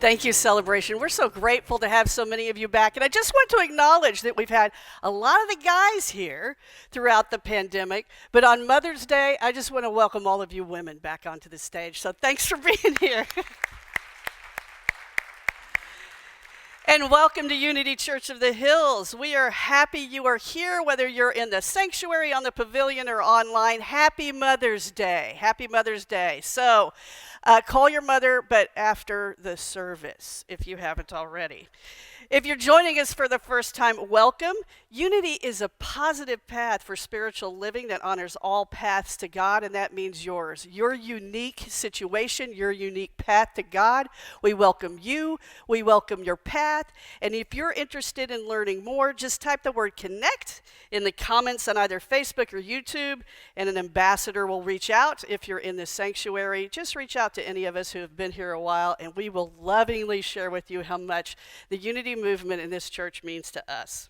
Thank you, Celebration. We're so grateful to have so many of you back. And I just want to acknowledge that we've had a lot of the guys here throughout the pandemic. But on Mother's Day, I just want to welcome all of you women back onto the stage. So thanks for being here. And welcome to Unity Church of the Hills. We are happy you are here, whether you're in the sanctuary, on the pavilion, or online. Happy Mother's Day. Happy Mother's Day. So call your mother, but after the service, if you haven't already. If you're joining us for the first time, welcome. Unity is a positive path for spiritual living that honors all paths to God, and that means yours. Your unique situation, your unique path to God. We welcome you. We welcome your path. And if you're interested in learning more, just type the word connect in the comments on either Facebook or YouTube, and an ambassador will reach out. If you're in the sanctuary, just reach out to any of us who have been here a while, and we will lovingly share with you how much the Unity movement in this church means to us.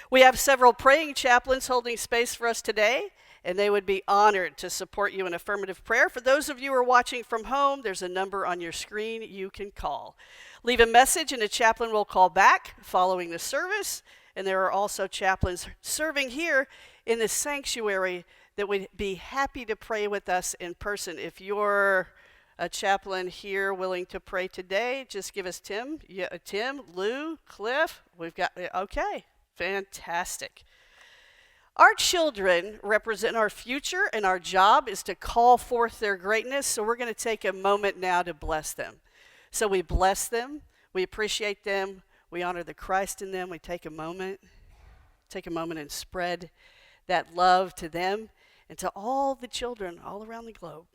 We have several praying chaplains holding space for us today, and they would be honored to support you in affirmative prayer. For those of you who are watching from home, there's a number on your screen you can call. Leave a message and a chaplain will call back following the service, and there are also chaplains serving here in the sanctuary that would be happy to pray with us in person. If you're a chaplain here willing to pray today, just give us Tim. Yeah, Tim, Lou, Cliff. We've got, okay, fantastic. Our children represent our future, and our job is to call forth their greatness. So we're going to take a moment now to bless them. So we bless them, we appreciate them, we honor the Christ in them. We take a moment and spread that love to them and to all the children all around the globe.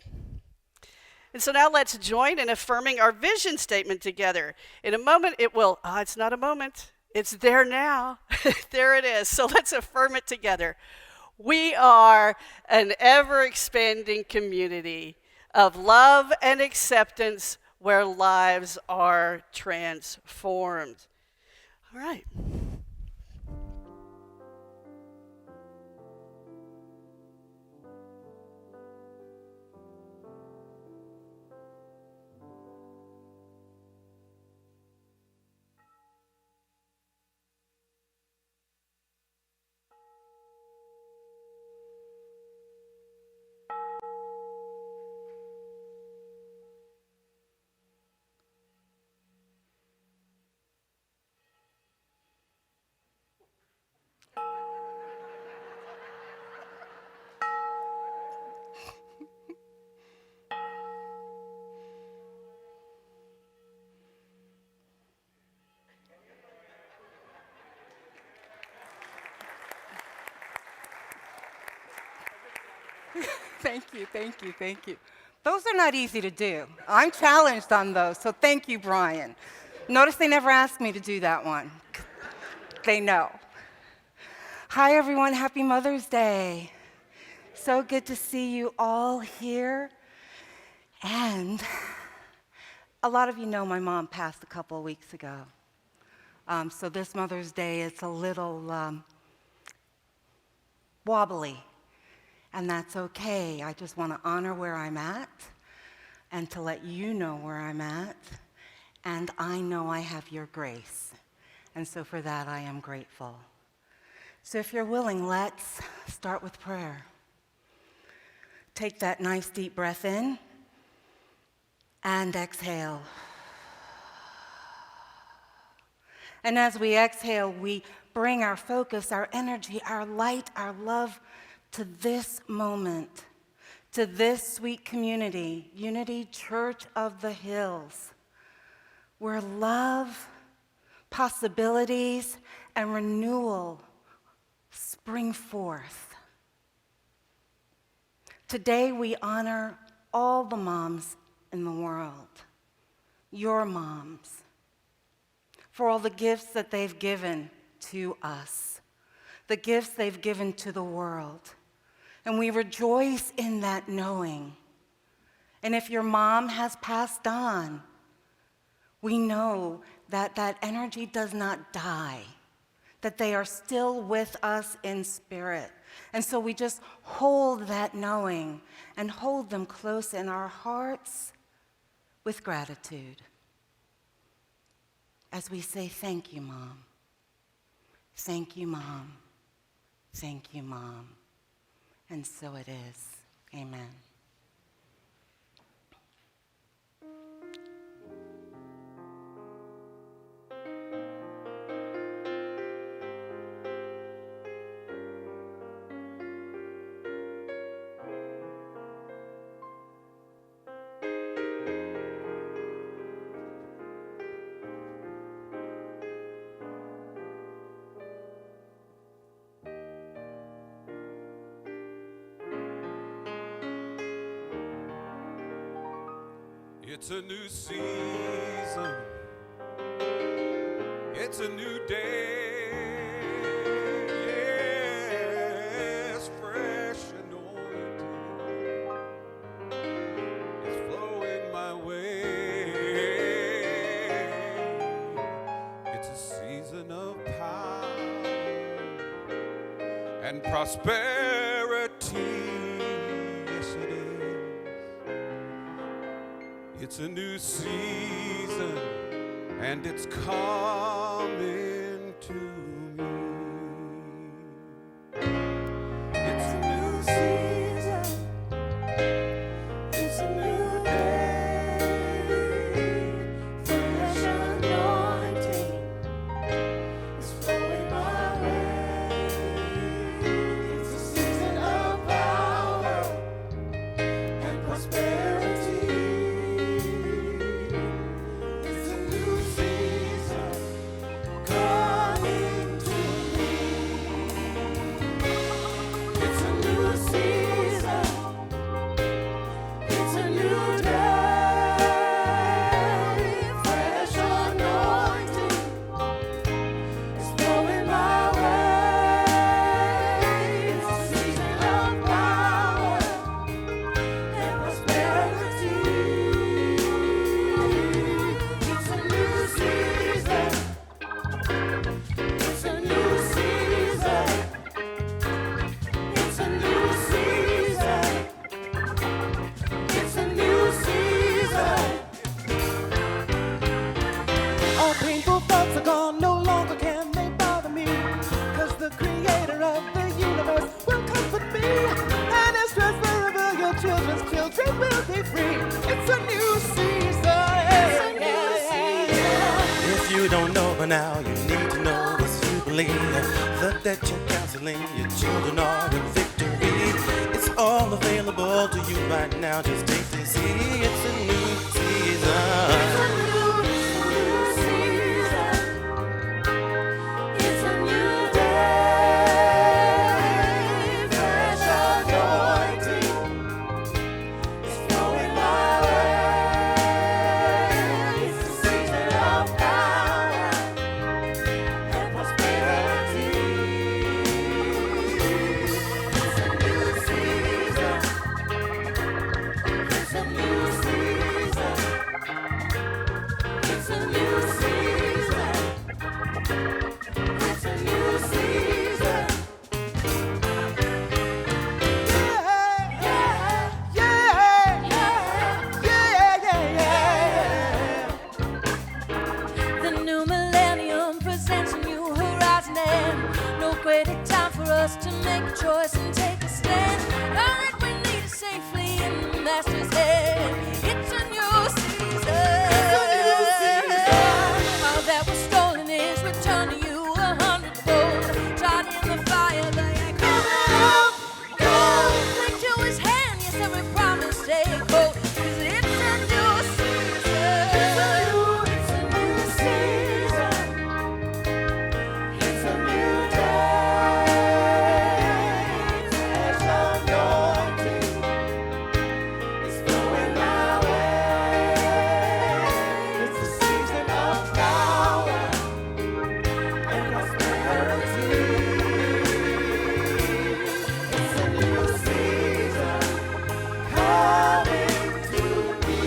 And so now let's join in affirming our vision statement together. In a moment, it will, it's not a moment, it's there now. There it is. So let's affirm it together. We are an ever-expanding community of love and acceptance where lives are transformed. All right. Thank you. Those are not easy to do. I'm challenged on those, so thank you, Brian. Notice they never asked me to do that one. They know. Hi, everyone. Happy Mother's Day. So good to see you all here. And a lot of you know my mom passed a couple of weeks ago. So this Mother's Day, it's a little wobbly. And that's okay. I just want to honor where I'm at and to let you know where I'm at. And I know I have your grace. And so for that, I am grateful. So if you're willing, let's start with prayer. Take that nice deep breath in and exhale. And as we exhale, we bring our focus, our energy, our light, our love to this moment, to this sweet community, Unity Church of the Hills, where love, possibilities, and renewal spring forth. Today we honor all the moms in the world, your moms, for all the gifts that they've given to us, the gifts they've given to the world. And we rejoice in that knowing. And if your mom has passed on, we know that that energy does not die, that they are still with us in spirit. And so we just hold that knowing and hold them close in our hearts with gratitude as we say, thank you, Mom. Thank you, Mom. Thank you, Mom. And so it is. Amen. It's a new season. It's a new day. Yes, fresh anointing. It's flowing my way. It's a season of power and prosperity. Yes, it is. It's a new season, and it's coming to me. It's a new season. It's a new day. Fresh anointing is flowing my way. It's a season of power and prosperity. It's a new season coming to me. It's a new season. It's a new day. Fresh anointing is flowing my way. It's a season of power and prosperity. It's a new season. It's a new season. It's a new season. It's a new season. All painful thoughts are gone, no longer can they bother me. 'Cause the creator of the universe will comfort me. And as stress wherever your children's children will be free. It's a new season. If you don't know by now, you need to know this you believe. That you're counseling your children are in victory. It's all available to you right now. Just take to see it's a new season. It's a new season. It's a new day. Fresh anointing is flowing my way. It's a season of power and prosperity. It's a new season. It's a new season. It's a new season. It's a new season. The new millennium presents a new horizon and no greater time for us to make a choice and take a stand. All that we need is safely in the master's hand. It's a new season. All that was stolen is returned to you 100-fold. Tried in the fire, they ain't coming out. Cling to his hand, yes, every promise take hold. 'Cause it's a new season. It's a new season. It's a new day. Fresh anointing is flowing my way. It's a season of power and prosperity. It's a new season coming to me.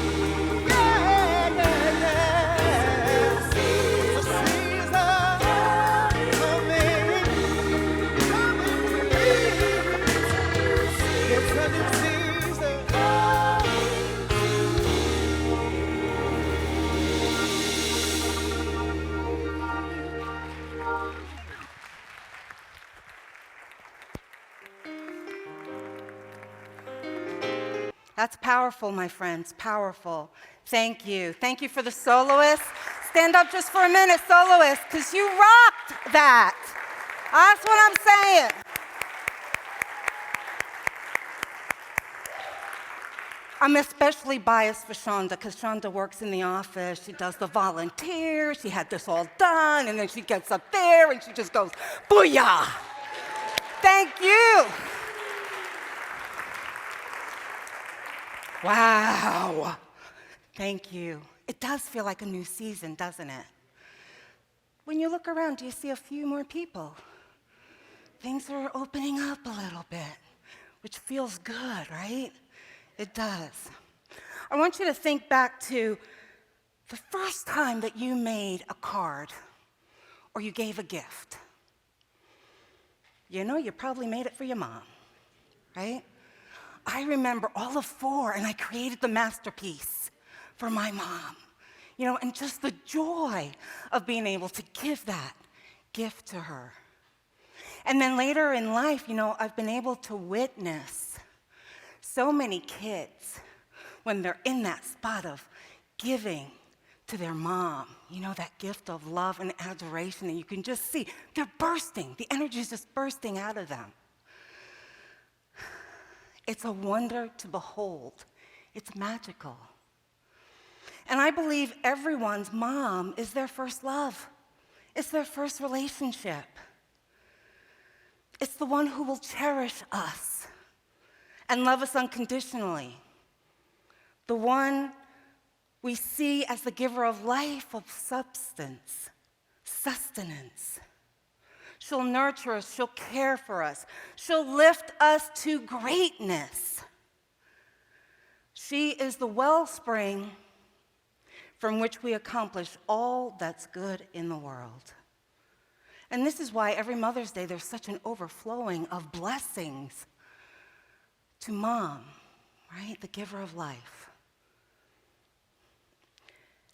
That's powerful, my friends, powerful. Thank you. Thank you for the soloists. Stand up just for a minute, soloists, because you rocked that. That's what I'm saying. I'm especially biased for Shonda because Shonda works in the office. She does the volunteer. She had this all done, and then she gets up there and she just goes, booyah! Thank you. Wow. Thank you. It does feel like a new season, doesn't it? When you look around, do you see a few more people? Things are opening up a little bit, which feels good, right? It does. I want you to think back to the first time that you made a card or you gave a gift. You know, you probably made it for your mom, right? I remember all of 4, and I created the masterpiece for my mom. You know, and just the joy of being able to give that gift to her. And then later in life, you know, I've been able to witness so many kids when they're in that spot of giving to their mom, you know, that gift of love and adoration, and you can just see they're bursting. The energy is just bursting out of them. It's a wonder to behold. It's magical. And I believe everyone's mom is their first love. It's their first relationship. It's the one who will cherish us and love us unconditionally. The one we see as the giver of life, of substance, sustenance. She'll nurture us, she'll care for us, she'll lift us to greatness. She is the wellspring from which we accomplish all that's good in the world. And this is why every Mother's Day there's such an overflowing of blessings to Mom, right? The giver of life.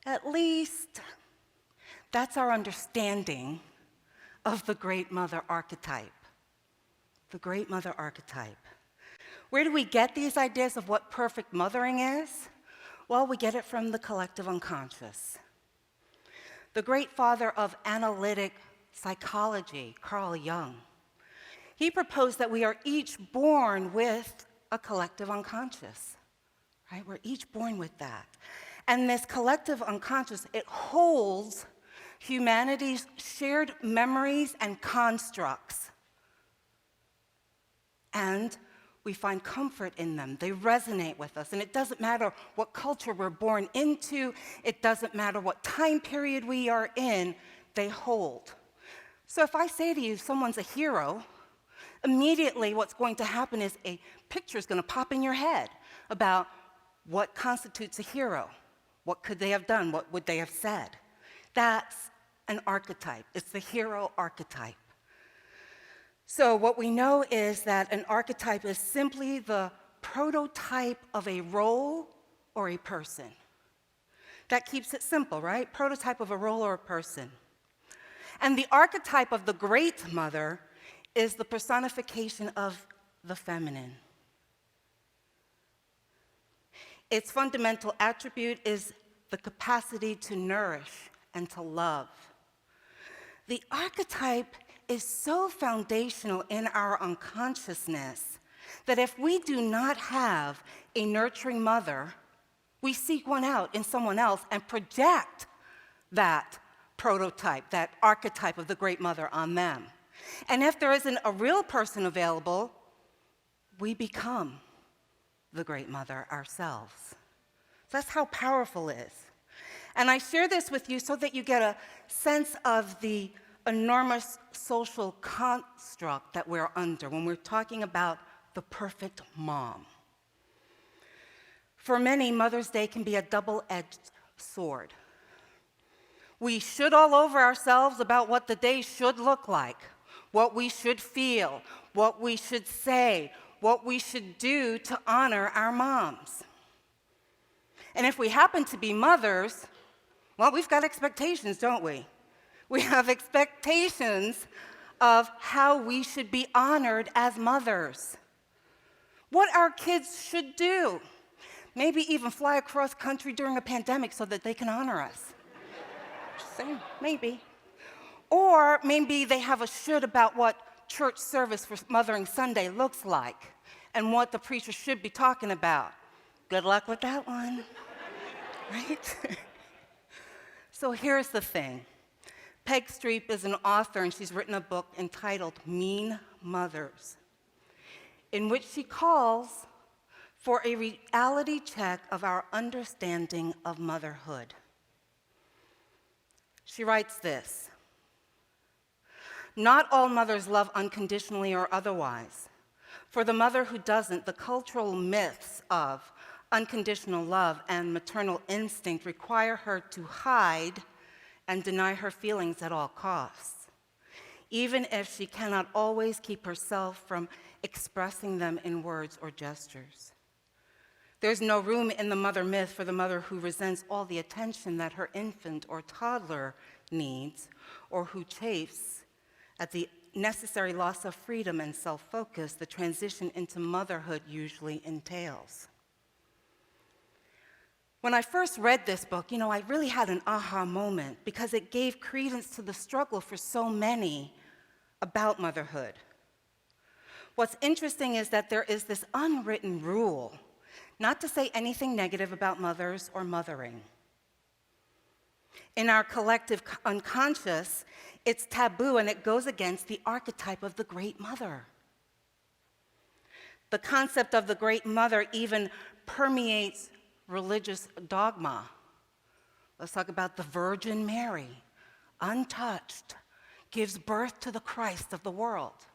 At least that's our understanding of the Great Mother archetype. The Great Mother archetype. Where do we get these ideas of what perfect mothering is? Well, we get it from the collective unconscious. The great father of analytic psychology, Carl Jung, he proposed that we are each born with a collective unconscious, right? We're each born with that. And this collective unconscious, it holds humanity's shared memories and constructs. And we find comfort in them. They resonate with us. And it doesn't matter what culture we're born into. It doesn't matter what time period we are in. They hold. So if I say to you, someone's a hero, immediately what's going to happen is a picture is going to pop in your head about what constitutes a hero. What could they have done? What would they have said? That's an archetype. It's the hero archetype. So what we know is that an archetype is simply the prototype of a role or a person. That keeps it simple, right? Prototype of a role or a person. And the archetype of the Great Mother is the personification of the feminine. Its fundamental attribute is the capacity to nourish and to love. The archetype is so foundational in our unconsciousness that if we do not have a nurturing mother, we seek one out in someone else and project that prototype, that archetype of the Great Mother on them. And if there isn't a real person available, we become the Great Mother ourselves. So that's how powerful it is. And I share this with you so that you get a sense of the enormous social construct that we're under when we're talking about the perfect mom. For many, Mother's Day can be a double-edged sword. We should all over ourselves about what the day should look like, what we should feel, what we should say, what we should do to honor our moms. And if we happen to be mothers, well, we've got expectations, don't we? We have expectations of how we should be honored as mothers. What our kids should do. Maybe even fly across country during a pandemic so that they can honor us. Just saying, maybe. Or maybe they have a should about what church service for Mothering Sunday looks like and what the preacher should be talking about. Good luck with that one, right? So here's the thing. Peg Streep is an author, and she's written a book entitled Mean Mothers, in which she calls for a reality check of our understanding of motherhood. She writes this: "Not all mothers love unconditionally or otherwise. For the mother who doesn't, the cultural myths of unconditional love and maternal instinct require her to hide and deny her feelings at all costs, even if she cannot always keep herself from expressing them in words or gestures. There's no room in the mother myth for the mother who resents all the attention that her infant or toddler needs, or who chafes at the necessary loss of freedom and self-focus the transition into motherhood usually entails." When I first read this book, I really had an aha moment because it gave credence to the struggle for so many about motherhood. What's interesting is that there is this unwritten rule not to say anything negative about mothers or mothering. In our collective unconscious, it's taboo and it goes against the archetype of the great mother. The concept of the great mother even permeates religious dogma. Let's talk about the Virgin Mary, untouched, gives birth to the Christ of the world.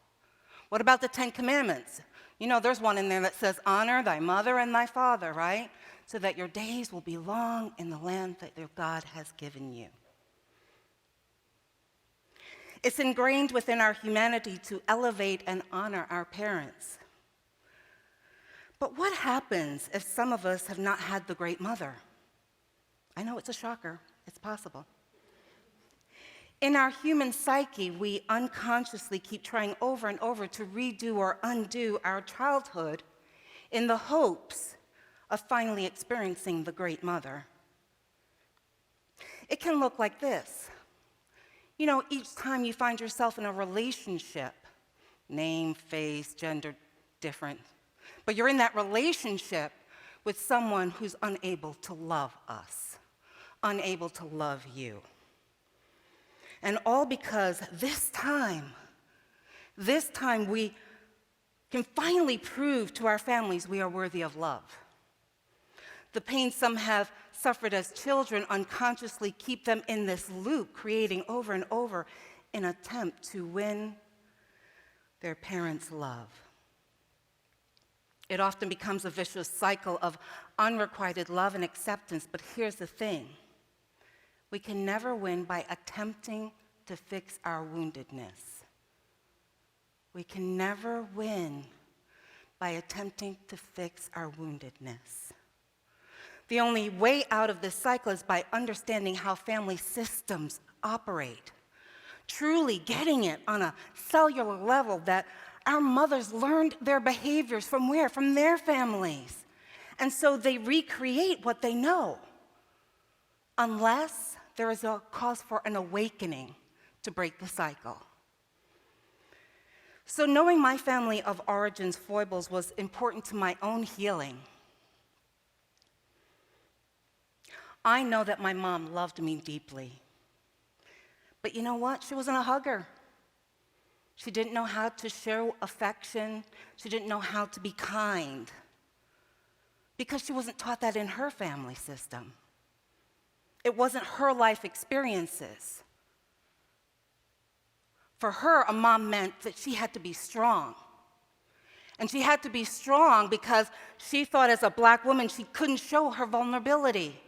What about the Ten Commandments? There's one in there that says, honor thy mother and thy father, right? So that your days will be long in the land that your God has given you. It's ingrained within our humanity to elevate and honor our parents. But what happens if some of us have not had the great mother? I know it's a shocker. It's possible. In our human psyche, we unconsciously keep trying over and over to redo or undo our childhood in the hopes of finally experiencing the great mother. It can look like this. Each time you find yourself in a relationship, name, face, gender, different, but you're in that relationship with someone who's unable to love us, unable to love you. And all because this time we can finally prove to our families we are worthy of love. The pain some have suffered as children unconsciously keep them in this loop, creating over and over an attempt to win their parents' love. It often becomes a vicious cycle of unrequited love and acceptance, but here's the thing. We can never win by attempting to fix our woundedness. We can never win by attempting to fix our woundedness. The only way out of this cycle is by understanding how family systems operate, truly getting it on a cellular level that our mothers learned their behaviors from where? From their families. And so they recreate what they know, unless there is a cause for an awakening to break the cycle. So knowing my family of origin's foibles was important to my own healing. I know that my mom loved me deeply. But you know what? She wasn't a hugger. She didn't know how to show affection. She didn't know how to be kind, because she wasn't taught that in her family system. It wasn't her life experiences. For her, a mom meant that she had to be strong. And she had to be strong because she thought as a black woman she couldn't show her vulnerability.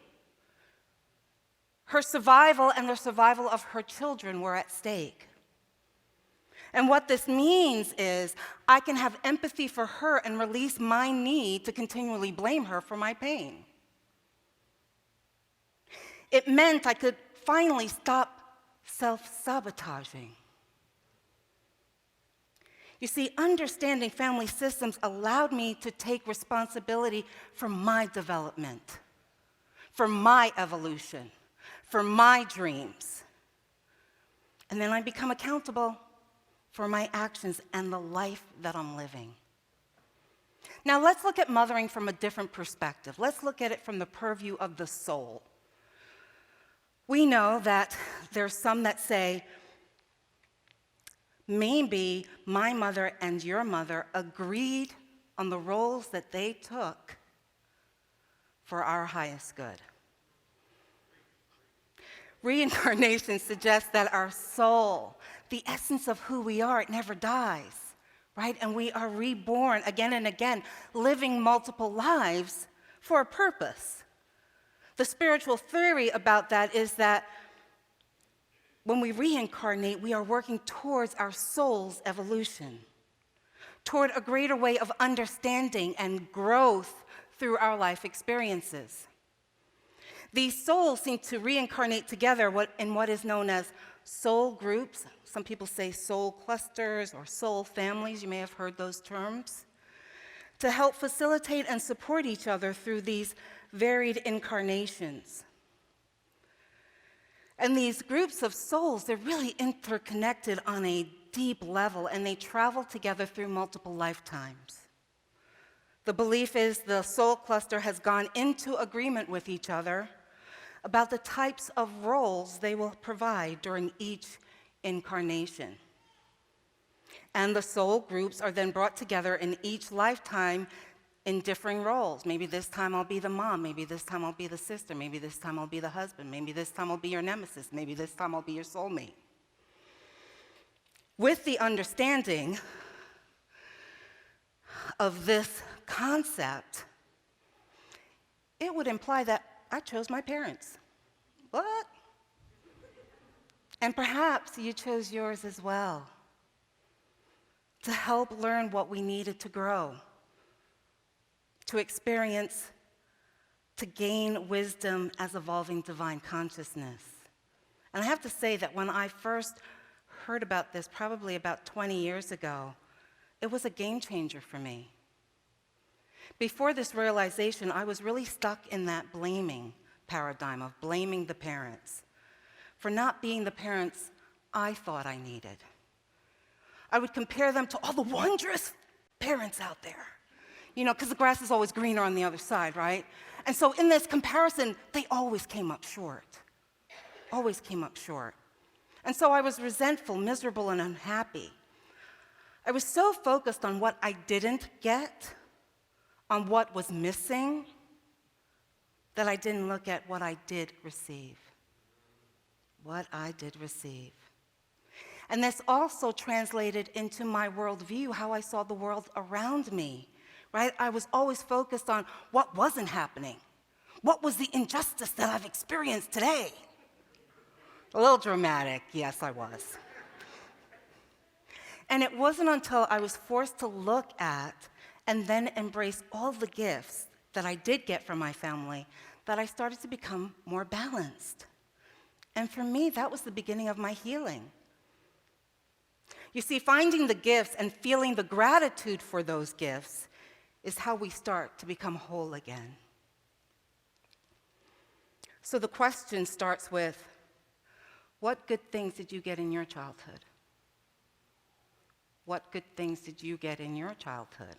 Her survival and the survival of her children were at stake. And what this means is I can have empathy for her and release my need to continually blame her for my pain. It meant I could finally stop self-sabotaging. You see, understanding family systems allowed me to take responsibility for my development, for my evolution, for my dreams. And then I become accountable for my actions and the life that I'm living. Now let's look at mothering from a different perspective. Let's look at it from the purview of the soul. We know that there's some that say, maybe my mother and your mother agreed on the roles that they took for our highest good. Reincarnation suggests that our soul, the essence of who we are, it never dies, right? And we are reborn again and again, living multiple lives for a purpose. The spiritual theory about that is that when we reincarnate, we are working towards our soul's evolution, toward a greater way of understanding and growth through our life experiences. These souls seem to reincarnate together in what is known as soul groups. Some people say soul clusters or soul families. You may have heard those terms. To help facilitate and support each other through these varied incarnations. And these groups of souls, they're really interconnected on a deep level, and they travel together through multiple lifetimes. The belief is the soul cluster has gone into agreement with each other about the types of roles they will provide during each incarnation. And the soul groups are then brought together in each lifetime in differing roles. Maybe this time I'll be the mom, maybe this time I'll be the sister, maybe this time I'll be the husband, maybe this time I'll be your nemesis, maybe this time I'll be your soulmate. With the understanding of this concept, it would imply that I chose my parents. What? And perhaps you chose yours as well, to help learn what we needed to grow, to experience, to gain wisdom as evolving divine consciousness. And I have to say that when I first heard about this, probably about 20 years ago, it was a game changer for me. Before this realization, I was really stuck in that blaming paradigm of blaming the parents for not being the parents I thought I needed. I would compare them to all the wondrous parents out there, because the grass is always greener on the other side, right? And so in this comparison, they always came up short. Always came up short. And so I was resentful, miserable, and unhappy. I was so focused on what I didn't get, on what was missing, that I didn't look at what I did receive. What I did receive. And this also translated into my worldview, how I saw the world around me, right? I was always focused on what wasn't happening. What was the injustice that I've experienced today? A little dramatic, yes, I was. And it wasn't until I was forced to look at and then embrace all the gifts that I did get from my family that I started to become more balanced. And for me, that was the beginning of my healing. You see, finding the gifts and feeling the gratitude for those gifts is how we start to become whole again. So the question starts with, what good things did you get in your childhood? What good things did you get in your childhood?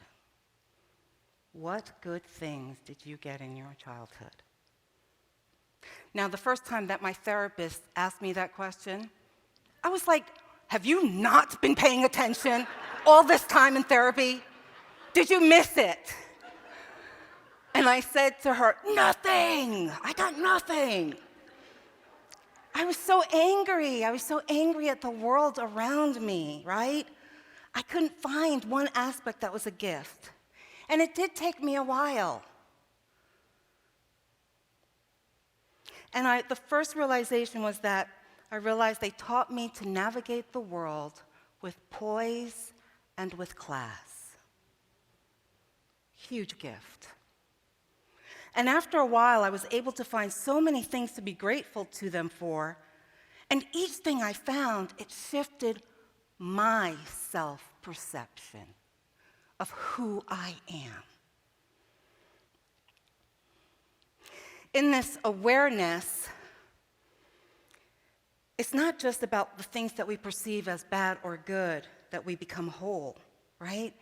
What good things did you get in your childhood? Now, the first time that my therapist asked me that question, I was like, have you not been paying attention all this time in therapy? Did you miss it? And I said to her, nothing. I got nothing. I was so angry. I was so angry at the world around me, right? I couldn't find one aspect that was a gift. And it did take me a while. And the first realization was that I realized they taught me to navigate the world with poise and with class. Huge gift. And after a while, I was able to find so many things to be grateful to them for. And each thing I found, it shifted my self-perception of who I am. In this awareness, it's not just about the things that we perceive as bad or good that we become whole, right?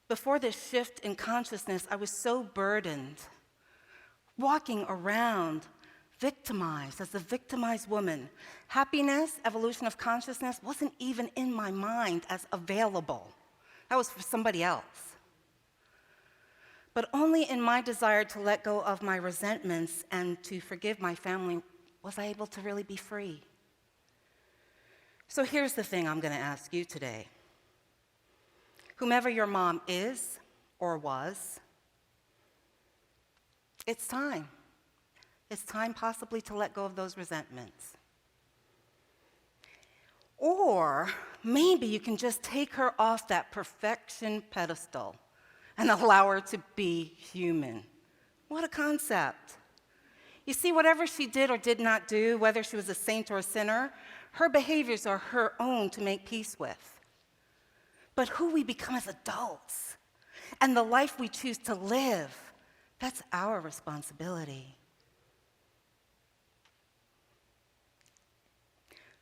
Before this shift in consciousness, I was so burdened, walking around victimized as a victimized woman. Happiness, evolution of consciousness, wasn't even in my mind as available. That was for somebody else. But only in my desire to let go of my resentments and to forgive my family was I able to really be free. So here's the thing I'm going to ask you today. Whomever your mom is or was, it's time. It's time possibly to let go of those resentments. Or maybe you can just take her off that perfection pedestal and allow her to be human. What a concept. You see, whatever she did or did not do, whether she was a saint or a sinner, her behaviors are her own to make peace with. But who we become as adults and the life we choose to live, that's our responsibility.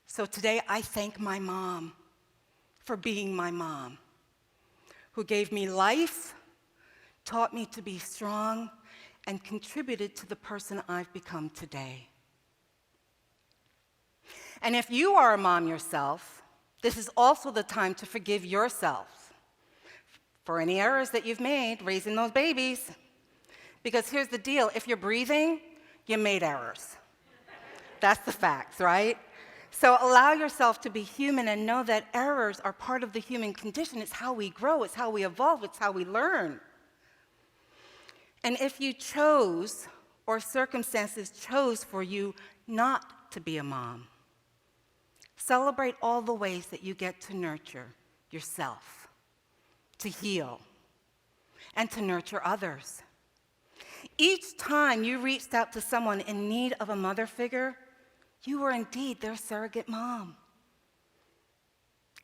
So today I thank my mom for being my mom, who gave me life, taught me to be strong, and contributed to the person I've become today. And if you are a mom yourself, this is also the time to forgive yourself for any errors that you've made raising those babies. Because here's the deal, if you're breathing, you made errors. That's the facts, right? So allow yourself to be human and know that errors are part of the human condition. It's how we grow, it's how we evolve, it's how we learn. And if you chose, or circumstances chose for you not to be a mom, celebrate all the ways that you get to nurture yourself, to heal, and to nurture others. Each time you reached out to someone in need of a mother figure, you were indeed their surrogate mom.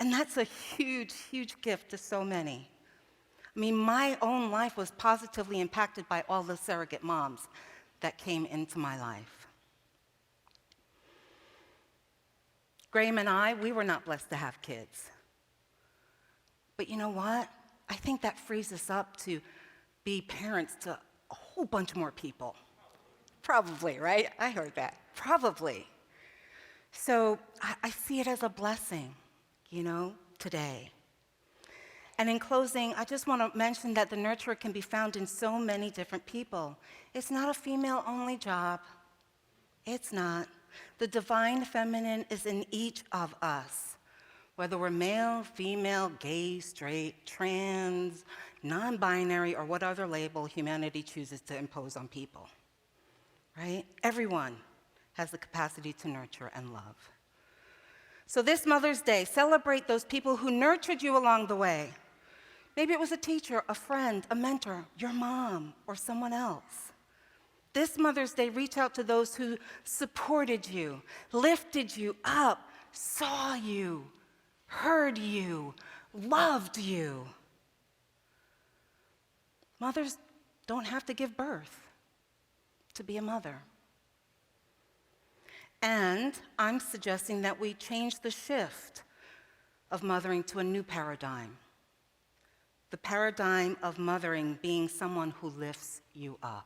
And that's a huge, huge gift to so many. I mean, my own life was positively impacted by all the surrogate moms that came into my life. Graham and I, we were not blessed to have kids. But you know what? I think that frees us up to be parents to a whole bunch more people. Probably, right? I heard that. Probably. So I see it as a blessing, today. And in closing, I just want to mention that the nurturer can be found in so many different people. It's not a female-only job. It's not. The divine feminine is in each of us, whether we're male, female, gay, straight, trans, non-binary, or what other label humanity chooses to impose on people, right? Everyone has the capacity to nurture and love. So this Mother's Day, celebrate those people who nurtured you along the way. Maybe it was a teacher, a friend, a mentor, your mom, or someone else. This Mother's Day, reach out to those who supported you, lifted you up, saw you, heard you, loved you. Mothers don't have to give birth to be a mother. And I'm suggesting that we change the shift of mothering to a new paradigm. The paradigm of mothering being someone who lifts you up.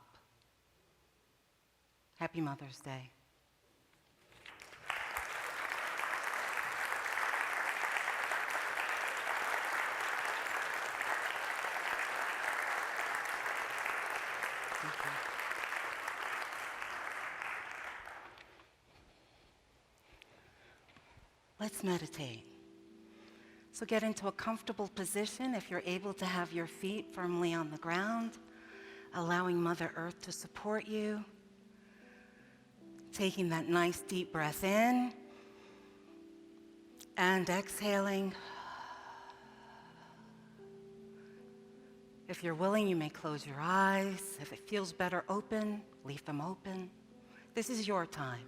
Happy Mother's Day. Let's meditate. So get into a comfortable position if you're able to have your feet firmly on the ground, allowing Mother Earth to support you. Taking that nice deep breath in and exhaling. If you're willing, you may close your eyes. If it feels better open, leave them open. This is your time.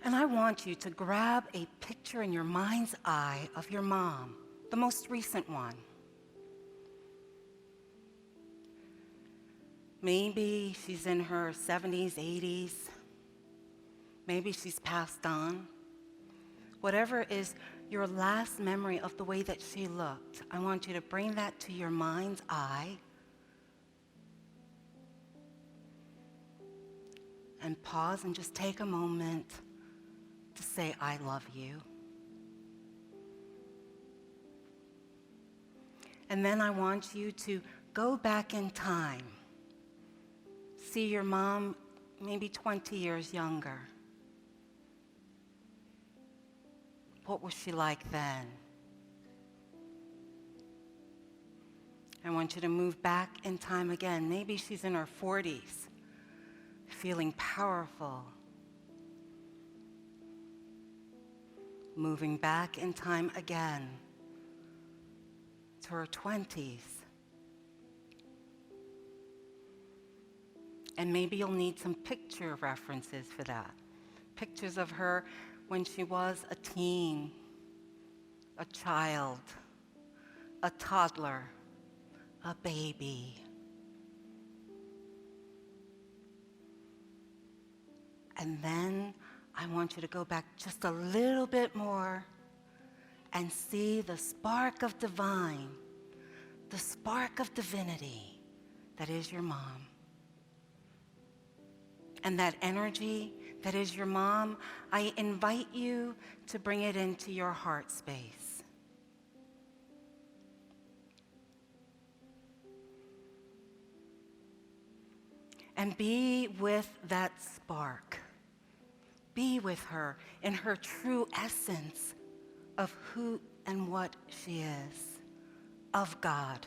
And I want you to grab a picture in your mind's eye of your mom, the most recent one. Maybe she's in her 70s, 80s. Maybe she's passed on. Whatever is your last memory of the way that she looked, I want you to bring that to your mind's eye and pause and just take a moment to say, I love you. And then I want you to go back in time. See your mom maybe 20 years younger. What was she like then? I want you to move back in time again. Maybe she's in her 40s, feeling powerful. Moving back in time again to her 20s. And maybe you'll need some picture references for that. Pictures of her when she was a teen, a child, a toddler, a baby. And then I want you to go back just a little bit more and see the spark of divine, the spark of divinity that is your mom. And that energy that is your mom, I invite you to bring it into your heart space. And be with that spark. Be with her in her true essence of who and what she is, of God.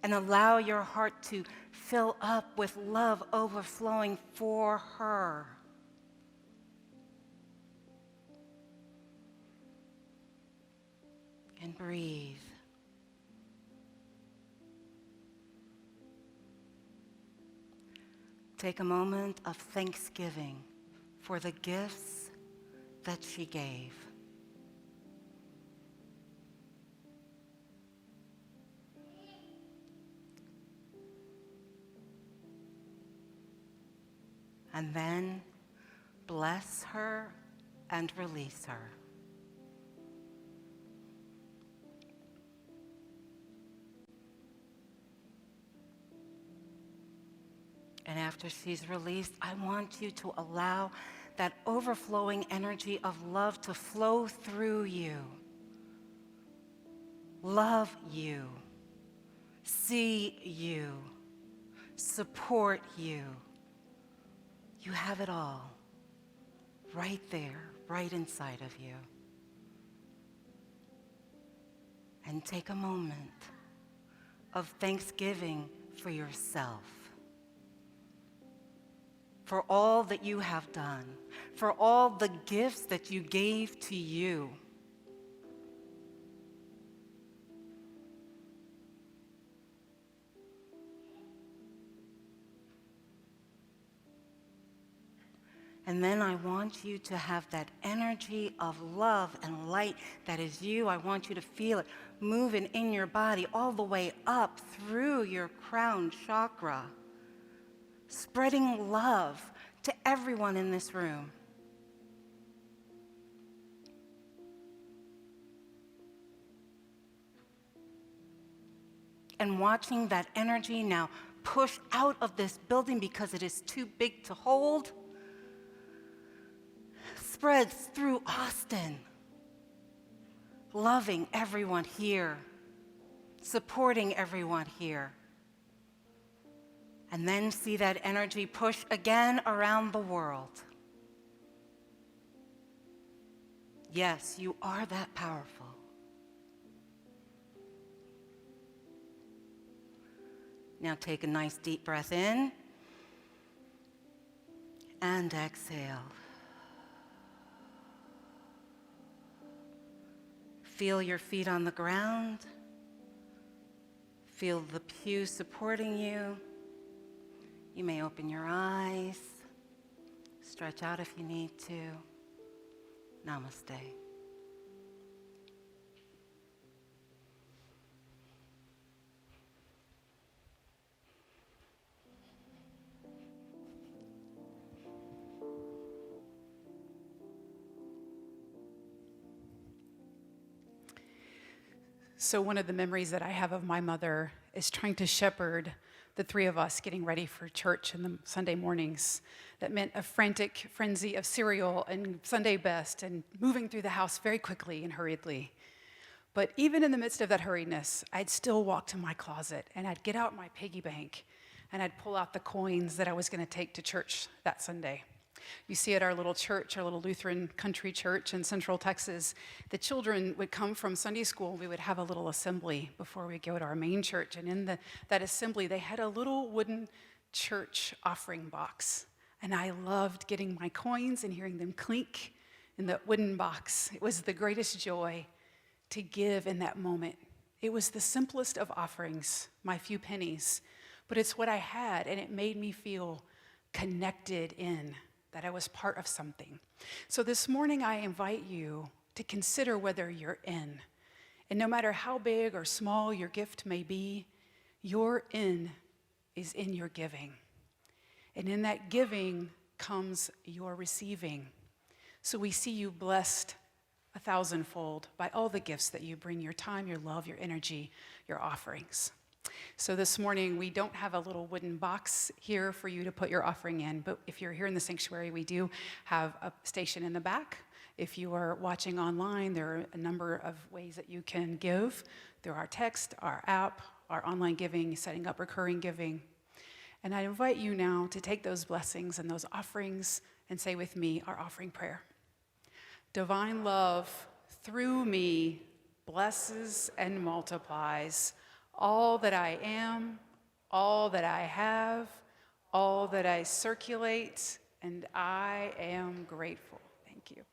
And allow your heart to fill up with love overflowing for her. And breathe. Take a moment of thanksgiving for the gifts that she gave. And then bless her and release her. And after she's released, I want you to allow that overflowing energy of love to flow through you. Love you. See you. Support you. You have it all right there, right inside of you. And take a moment of thanksgiving for yourself, for all that you have done, for all the gifts that you gave to you. And then I want you to have that energy of love and light that is you. I want you to feel it moving in your body all the way up through your crown chakra, spreading love to everyone in this room. And watching that energy now push out of this building because it is too big to hold, spreads through Austin, loving everyone here, supporting everyone here. And then see that energy push again around the world. Yes, you are that powerful. Now take a nice deep breath in and exhale. Feel your feet on the ground. Feel the pew supporting you. You may open your eyes, stretch out if you need to. Namaste. So one of the memories that I have of my mother is trying to shepherd the three of us getting ready for church in the Sunday mornings. That meant a frantic frenzy of cereal and Sunday best and moving through the house very quickly and hurriedly. But even in the midst of that hurriedness, I'd still walk to my closet and I'd get out my piggy bank and I'd pull out the coins that I was going to take to church that Sunday. You see, at our little church, our little Lutheran country church in Central Texas, the children would come from Sunday school. We would have a little assembly before we go to our main church. And in that assembly, they had a little wooden church offering box. And I loved getting my coins and hearing them clink in the wooden box. It was the greatest joy to give in that moment. It was the simplest of offerings, my few pennies, but it's what I had, and it made me feel connected in, that I was part of something. So this morning, I invite you to consider whether you're in. And no matter how big or small your gift may be, your in is in your giving. And in that giving comes your receiving. So we see you blessed 1,000-fold by all the gifts that you bring, your time, your love, your energy, your offerings. So this morning, we don't have a little wooden box here for you to put your offering in, but if you're here in the sanctuary, we do have a station in the back. If you are watching online, there are a number of ways that you can give through our text, our app, our online giving, setting up recurring giving. And I invite you now to take those blessings and those offerings and say with me our offering prayer. Divine love through me blesses and multiplies all that I am, all that I have, all that I circulate, and I am grateful. Thank you.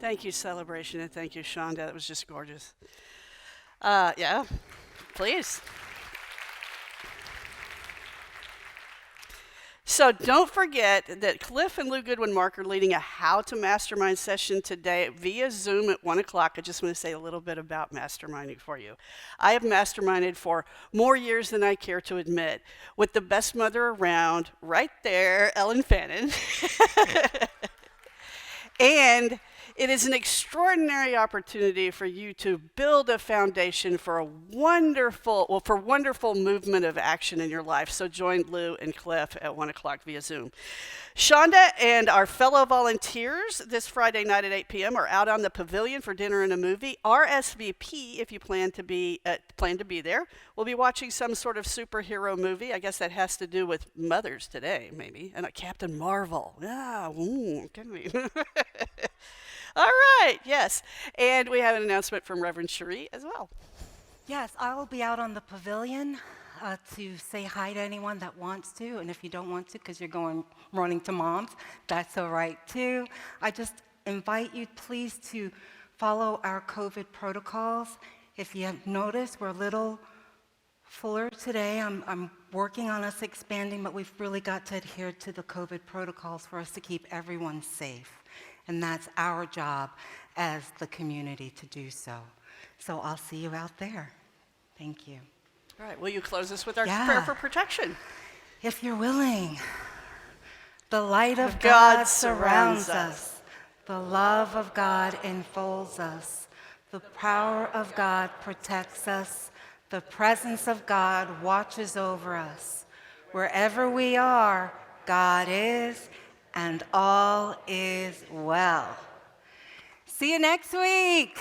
Thank you, Celebration, and thank you, Shonda. That was just gorgeous. Yeah, please. So don't forget that Cliff and Lou Goodwin Mark are leading a How to Mastermind session today via Zoom at 1 o'clock. I just want to say a little bit about masterminding for you. I have masterminded for more years than I care to admit with the best mother around, right there, Ellen Fannin. And it is an extraordinary opportunity for you to build a foundation for wonderful movement of action in your life. So join Lou and Cliff at 1 o'clock via Zoom. Shonda and our fellow volunteers this Friday night at 8 p.m. are out on the pavilion for dinner and a movie. RSVP if you plan to be there. We'll be watching some sort of superhero movie. I guess that has to do with mothers today, maybe. And Captain Marvel. Yeah, can we? All right, yes. And we have an announcement from Reverend Cherie as well. Yes, I will be out on the pavilion to say hi to anyone that wants to. And if you don't want to because you're running to moms, that's all right too. I just invite you, please, to follow our COVID protocols. If you have noticed, we're a little fuller today. I'm working on us expanding, but we've really got to adhere to the COVID protocols for us to keep everyone safe. And that's our job as the community to do so. So I'll see you out there. Thank you. All right, will you close us with our prayer for protection? If you're willing. The light of God surrounds us. The love of God enfolds us. The power of God protects us. The presence of God watches over us. Wherever we are, God is, and all is well. See you next week.